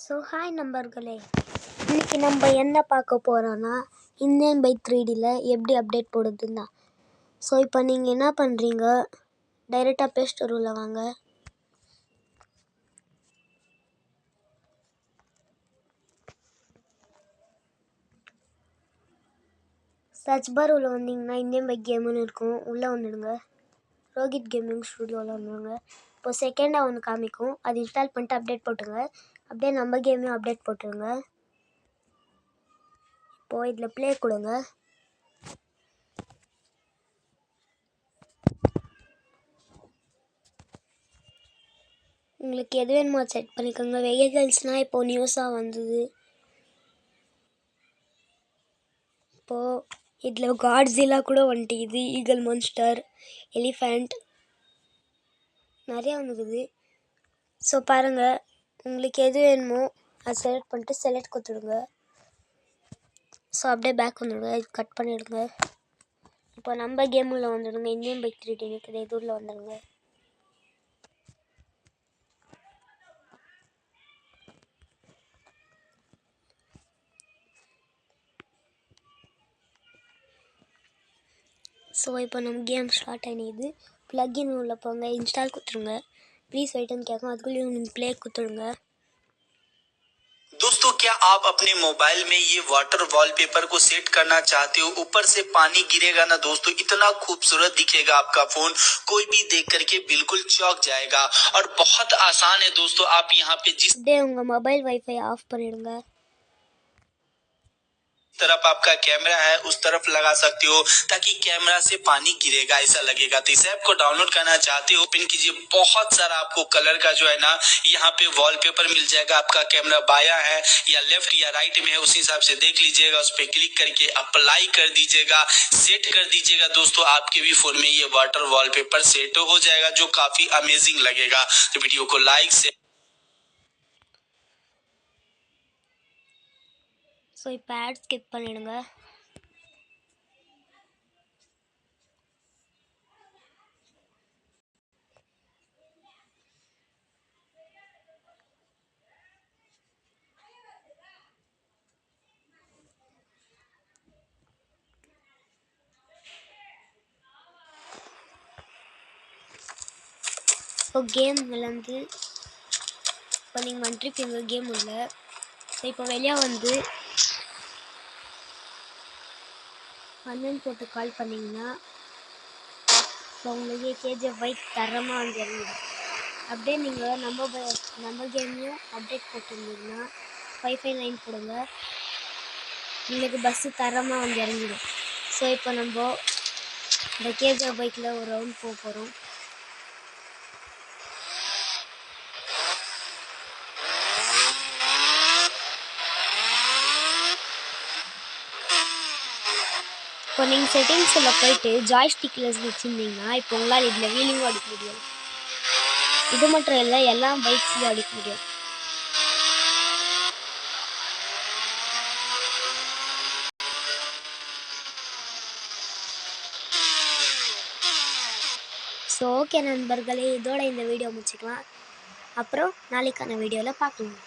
So hi நண்பர்களே, இன்றைக்கி நம்ம என்ன பார்க்க போகிறோன்னா இந்தியன் பைக் 3Dயில் எப்படி அப்டேட் போடுறதுன்னு தான். ஸோ இப்போ நீங்கள் என்ன பண்ணுறீங்க, டைரெக்டாக ப்ளே ஸ்டோர் உள்ள வாங்க. சர்ச் பார் உள்ள வந்தீங்கன்னா இந்தியன் பைக் கேமுன்னு இருக்கும், உள்ளே வந்துடுங்க. ரோஹித் கேமிங் ஸ்டுடியோவில் வந்துடுங்க. இப்போ செகண்டாக ஒன்று காமிக்கும், அது இன்ஸ்டால் பண்ணிட்டு அப்டேட் போட்டுருங்க. அப்படியே நம்ம கேமையும் அப்டேட் போட்டுருங்க. இப்போது இதில் ப்ளே கொடுங்க. உங்களுக்கு எது வேணுமோ செட் பண்ணிக்கோங்க. வெஹிக்கல்ஸ்னால் இப்போது நியூஸாக வந்தது. இப்போது இதில் காட்ஸில்லா கூட வந்துட்டு, இது ஈகிள் மான்ஸ்டர், எலிஃபண்ட் நிறையா வந்துக்குது. ஸோ பாருங்கள், உங்களுக்கு எது வேணுமோ அதை செலக்ட் பண்ணிட்டு செலக்ட் கொடுத்துடுங்க. ஸோ அப்படியே பேக் வந்துடுங்க, இது கட் பண்ணிவிடுங்க. இப்போ நம்ம கேமில் வந்துடுங்க. இந்தியன் பைக் 3D இருக்குது, இது உள்ள வந்துடுங்க. ஸோ இப்போ நம்ம கேம் ஸ்டார்ட் ஆகிடுது. ப்ளக்இன் உள்ள போங்க, இன்ஸ்டால் கொடுத்துருங்க. ப்ளீஸ் வெயிட்னு கேட்கும், அதுக்குள்ளேயும் நீங்கள் ப்ளே கொடுத்துடுங்க. दोस्तों, क्या आप अपने मोबाइल में ये वाटर वॉलपेपर को सेट करना चाहते हो? ऊपर से पानी गिरेगा ना दोस्तों, इतना खूबसूरत दिखेगा आपका फोन, कोई भी देख करके बिल्कुल चौंक जाएगा। और बहुत आसान है दोस्तों, आप यहाँ पे जिस मोबाइल वाईफाई ऑफ பண்ணிடுங்க. तरफ आपका कैमरा है उस तरफ लगा सकते हो, ताकि कैमरा से पानी गिरेगा ऐसा लगेगा। तो इस ऐप को डाउनलोड करना चाहते हो, ओपन कीजिए। बहुत सारा आपको कलर का जो है ना यहाँ पे वॉलपेपर मिल जाएगा। आपका कैमरा बाया है या लेफ्ट या राइट में है, उस हिसाब से देख लीजिएगा। उस पर क्लिक करके अप्लाई कर दीजिएगा, सेट कर दीजिएगा। दोस्तों, आपके भी फोन में ये वाटर वॉलपेपर सेट हो जाएगा, जो काफी अमेजिंग लगेगा। तो वीडियो को लाइक से ஸோ இப்போ ஆட் ஸ்கிப் பண்ணிடுங்க. இப்போ கேம் விளாண்டு இப்போ நீங்கள் வந்துருப்பீங்க கேம் உள்ள. ஸோ இப்போ வெளியே வந்து அண்ணன் போட்டு கால் பண்ணிங்கன்னா இப்போ உங்களுக்கு கேஜிஎஃப் பைக் தரமாக வந்து இறங்கிடும். அப்படியே நீங்கள் நம்ம கேமையும் அப்டேட் போட்டிருந்தீங்கன்னா 559 போடுங்க, உங்களுக்கு பஸ்ஸு தரமாக வந்து இறங்கிடும். ஸோ இப்போ நம்ம இந்த கேஜிஎஃப் பைக்கில் ஒரு ரவுண்ட் போக போகிறோம். இப்போ நீங்கள் செட்டிங்ஸில் போயிட்டு ஜாய்ஸ்டிக்கில் வச்சுருந்தீங்கன்னா இப்போ உங்களால் இதில் வீலிங்கும் அடிக்க முடியும். இது மட்டும் இல்லை, எல்லா பைக்ஸ்லையும் அடிக்க முடியும். ஸோ ஓகே நண்பர்களே, இதோட இந்த வீடியோ முடிச்சுக்கலாம். அப்புறம் நாளைக்கான வீடியோவில் பார்க்கலாம்.